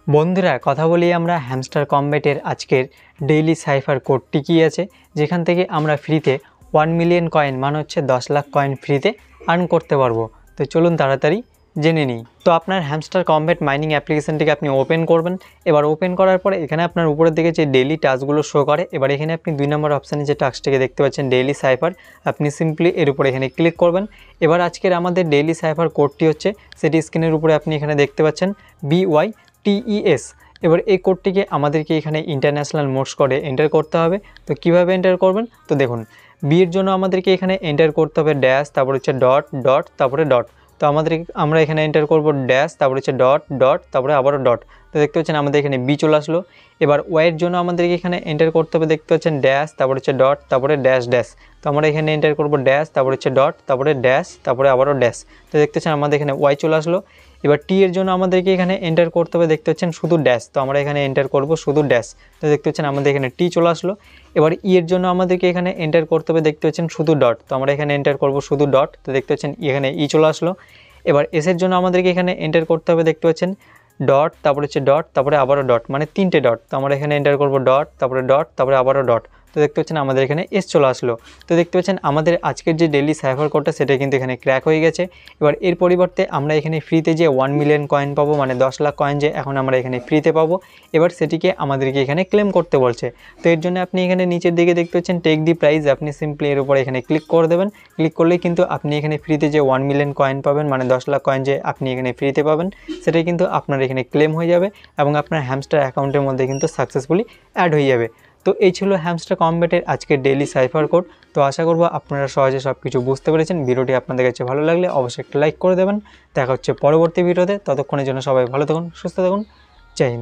বন্ধুরা কথা বলি আমরা হ্যামস্টার কমব্যাটের আজকের ডেইলি সাইফার কোডটি কী আছে, যেখান থেকে আমরা ফ্রিতে 1 মিলিয়ন কয়েন মানে হচ্ছে 10 লাখ কয়েন ফ্রিতে আর্ন করতে পারবো। তো চলুন তাড়াতাড়ি জেনে নিই। তো আপনার হ্যামস্টার কমব্যাট মাইনিং অ্যাপ্লিকেশনটিকে আপনি ওপেন করবেন। এবার ওপেন করার পরে এখানে আপনার উপরের দিকে যে ডেইলি টাস্কগুলো শো করে, এবার এখানে আপনি 2 নম্বর অপশানে যে টাস্কটিকে দেখতে পাচ্ছেন ডেইলি সাইফার, আপনি সিম্পলি এর উপরে এখানে ক্লিক করবেন। এবার আজকের আমাদের ডেইলি সাইফার কোডটি হচ্ছে, সেটি স্ক্রিনের উপরে আপনি এখানে দেখতে পাচ্ছেন BYTES। এবার এই কোডটিকে আমাদেরকে এখানে ইন্টারন্যাশনাল মোডস কোডে এন্টার করতে হবে। তো কিভাবে এন্টার করবেন, তো দেখুন বি এর জন্য আমাদেরকে এখানে এন্টার করতে হবে ড্যাশ, তারপর হচ্ছে ডট ডট তারপরে ডট। তো আমরা এখানে এন্টার করব ড্যাশ, তারপর হচ্ছে ডট ডট তারপরে আবারও ডট। তো দেখতে পাচ্ছেন আমাদের এখানে বি চলে আসলো। এবার ওয়াইয়ের জন্য আমাদেরকে এখানে এন্টার করতে হবে, দেখতে পাচ্ছেন ড্যাশ, তারপর হচ্ছে ডট তারপরে ড্যাশ ড্যাশ। তো আমরা এখানে এন্টার করব ড্যাশ, তারপর হচ্ছে ডট তারপরে ড্যাশ তারপরে আবারও ড্যাশ। তো দেখতে পাচ্ছেন আমাদের এখানে ওয়াই চলে আসলো। এবার টি এর জন্য আমাদেরকে এখানে এন্টার করতে হবে, দেখতে পাচ্ছেন শুধু ড্যাশ। তো আমরা এখানে এন্টার করব শুধু ড্যাশ। তো দেখতে পাচ্ছেন আমাদের এখানে টি চলে আসলো। এবার ই এর জন্য আমাদেরকে এখানে এন্টার করতে হবে, দেখতে পাচ্ছেন শুধু ডট। তো আমরা এখানে এন্টার করব শুধু ডট। তো দেখতে পাচ্ছেন এখানে ই চলে আসলো। এবার এস এর জন্য আমাদেরকে এখানে এন্টার করতে হবে, দেখতে পাচ্ছেন ডট, তারপরে হচ্ছে ডট, তারপরে আবারও ডট, মানে 3টে ডট। তো আমরা এখানে এন্টার করব ডট, তারপরে ডট, তারপরে আবারও ডট। তো দেখতে পাচ্ছেন আমাদের এখানে এস চলে আসলো। তো দেখতে পাচ্ছেন আমাদের আজকের যে ডেইলি সাইফার কোডটা সেটা কিন্তু এখানে ক্র্যাক হয়ে গেছে। এবার এর পরিবর্তে আমরা এখানে ফ্রিতে যে 1 মিলিয়ন কয়েন পাবো, মানে 10 লাখ কয়েন যে এখন আমরা এখানে ফ্রিতে পাবো, এবার সেটিকে আমাদেরকে এখানে ক্লেম করতে বলছে। তো এর জন্য আপনি এখানে নিচের দিকে দেখতে পাচ্ছেন টেক দি প্রাইজ, আপনি সিম্পলি এর উপরে এখানে ক্লিক করে দেবেন। ক্লিক করলেই কিন্তু আপনি এখানে ফ্রিতে যে 1 মিলিয়ন কয়েন পাবেন, মানে 10 লাখ কয়েন যে আপনি এখানে ফ্রিতে পাবেন, সেটাই কিন্তু আপনার এখানে ক্লেম হয়ে যাবে এবং আপনার হ্যামস্টার অ্যাকাউন্টের মধ্যে কিন্তু সাকসেসফুলি অ্যাড হয়ে যাবে। তো এই ছিল হ্যামস্টার কমব্যাটের আজকের ডেইলি সাইফার কোড। তো আশা করব আপনারা সহজে সব কিছু বুঝতে পেরেছেন। ভিডিওটি আপনাদের কাছে ভালো লাগলে অবশ্যই একটা লাইক করে দেবেন। দেখা হচ্ছে পরবর্তী ভিডিওতে। ততক্ষণের জন্য সবাই ভালো থাকুন, সুস্থ থাকুন। জয় হিন্দ।